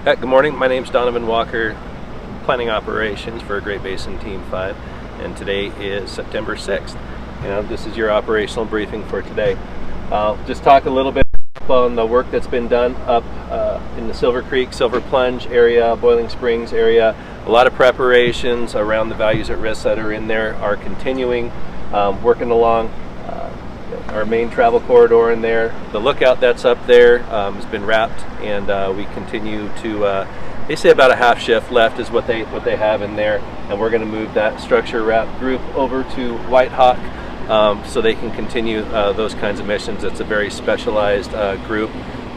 Good morning, my name is Donovan Walker, Planning Operations for Great Basin Team 5, and today is September 6th. This is your operational briefing for today. Just talk a little bit on the work that's been done up in the Silver Creek, Silver Plunge area, Boiling Springs area. A lot of preparations around the values at risk that are in there are continuing, working along our main travel corridor in there. The lookout that's up there has been wrapped, and we continue to, they say about a half shift left is what they have in there, and we're going to move that structure wrap group over to White Hawk so they can continue those kinds of missions. It's a very specialized group,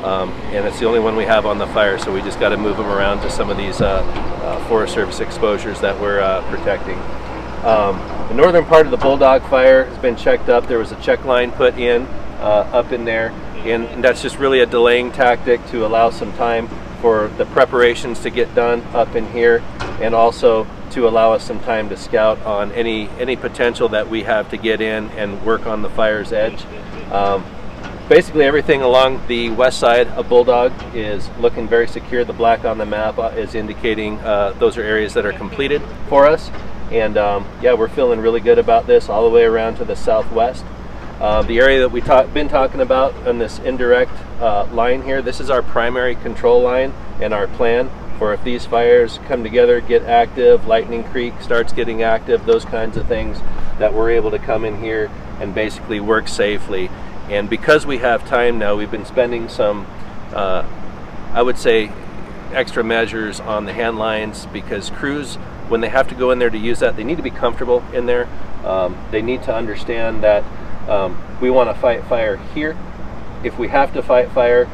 and it's the only one we have on the fire, so we just got to move them around to some of these Forest Service exposures that we're protecting. The northern part of the Bulldog fire has been checked up. There was a check line put in up in there, and that's just really a delaying tactic to allow some time for the preparations to get done up in here, and also to allow us some time to scout on any potential that we have to get in and work on the fire's edge. Basically everything along the west side of Bulldog is looking very secure. The black on the map is indicating those are areas that are completed for us. And yeah, we're feeling really good about this all the way around to the southwest. The area that we've been talking about on this indirect line here, this is our primary control line and our plan for if these fires come together, get active, Lightning Creek starts getting active, those kinds of things, that we're able to come in here and basically work safely. And because we have time now, we've been spending some, I would say, extra measures on the hand lines, because crews, when they have to go in there to use that, they need to be comfortable in there. They need to understand that we want to fight fire here. If we have to fight fire,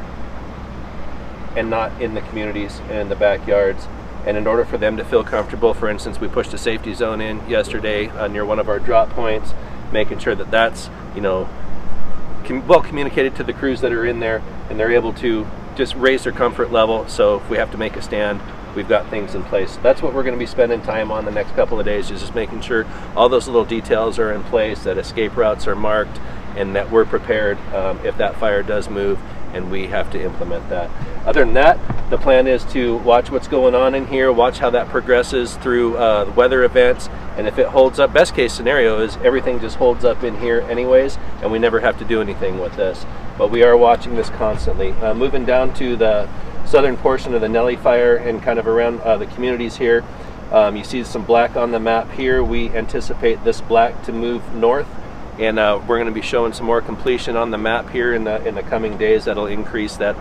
and not in the communities and in the backyards, and in order for them to feel comfortable, for instance, we pushed a safety zone in yesterday near one of our drop points, making sure that that's well communicated to the crews that are in there, and they're able to just raise their comfort level. So if we have to make a stand, we've got things in place. That's what we're going to be spending time on the next couple of days, is just making sure all those little details are in place, that escape routes are marked, and that we're prepared if that fire does move and we have to implement that. Other than that, the plan is to watch what's going on in here, watch how that progresses through the weather events, and if it holds up, best case scenario is everything just holds up in here anyways, and we never have to do anything with this. But we are watching this constantly. Moving down to the southern portion of the Nellie fire and kind of around the communities here, you see some black on the map here. We anticipate this black to move north, and we're going to be showing some more completion on the map here in the coming days. That'll increase that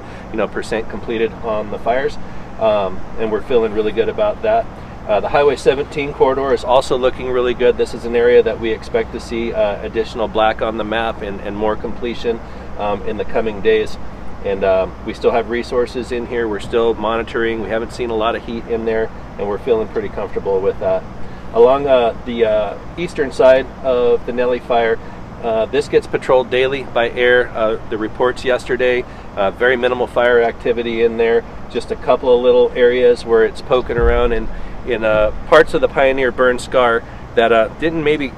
percent completed on the fires, and we're feeling really good about that. The Highway 17 corridor is also looking really good. This is an area that we expect to see additional black on the map and more completion in the coming days. And we still have resources in here. We're still monitoring. We haven't seen a lot of heat in there, and we're feeling pretty comfortable with that. Along the eastern side of the Nellie fire, this gets patrolled daily by air. The reports yesterday, very minimal fire activity in there. Just a couple of little areas where it's poking around in parts of the Pioneer burn scar that didn't maybe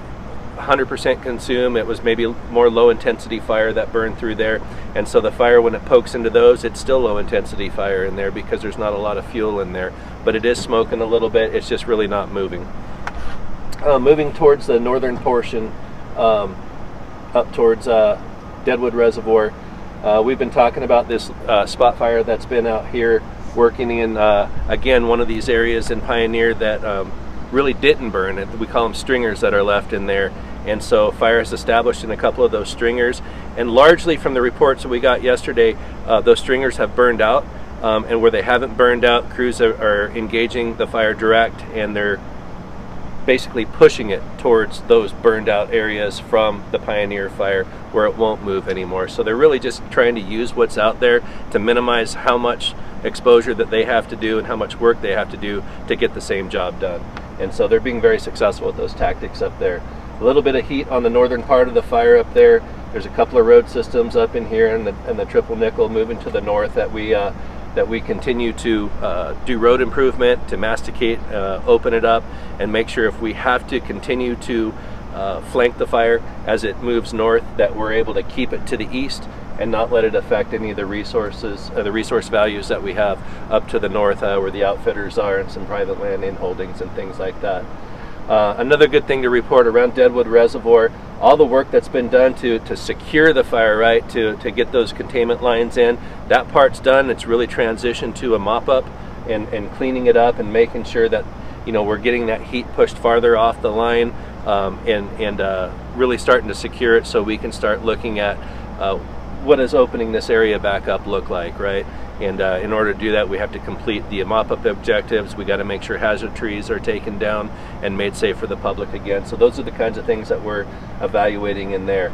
100% consume. It was maybe more low intensity fire that burned through there, and so the fire, when it pokes into those, it's still low intensity fire in there because there's not a lot of fuel in there, but it is smoking a little bit. It's just really not moving. Moving towards the northern portion, up towards Deadwood Reservoir, we've been talking about this spot fire that's been out here working in again one of these areas in Pioneer that really didn't burn. We call them stringers that are left in there, and so fire is established in a couple of those stringers, and largely from the reports that we got yesterday, those stringers have burned out, and where they haven't burned out, crews are engaging the fire direct, and they're basically pushing it towards those burned out areas from the Pioneer fire where it won't move anymore. So they're really just trying to use what's out there to minimize how much exposure that they have to do and how much work they have to do to get the same job done. And so they're being very successful with those tactics up there. A little bit of heat on the northern part of the fire up there. There's a couple of road systems up in here, and the Triple Nickel moving to the north that we continue to do road improvement, to masticate, open it up, and make sure if we have to continue to flank the fire as it moves north, that we're able to keep it to the east and not let it affect any of the resources, the resource values that we have up to the north where the outfitters are, and some private land in holdings and things like that. Another good thing to report around Deadwood Reservoir, all the work that's been done to secure the fire, right, to get those containment lines in, that part's done. It's really transitioned to a mop-up and cleaning it up and making sure that, you know, we're getting that heat pushed farther off the line, and really starting to secure it so we can start looking at what does opening this area back up look like, right? And in order to do that, we have to complete the mop-up objectives. We got to make sure hazard trees are taken down and made safe for the public again. So those are the kinds of things that we're evaluating in there.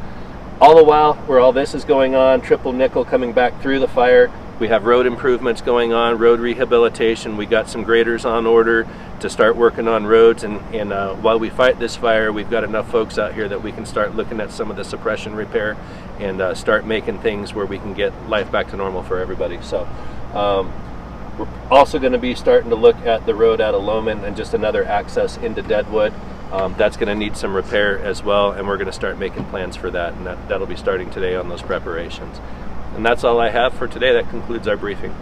All the while, where all this is going on, triple nickel coming back through the fire, we have road improvements going on, road rehabilitation. We got some graders on order to start working on roads, and while we fight this fire, we've got enough folks out here that we can start looking at some of the suppression repair and start making things where we can get life back to normal for everybody. So we're also going to be starting to look at the road out of Lohman and just another access into Deadwood. That's going to need some repair as well, and we're going to start making plans for that, and that'll be starting today on those preparations. And that's all I have for today. That concludes our briefing.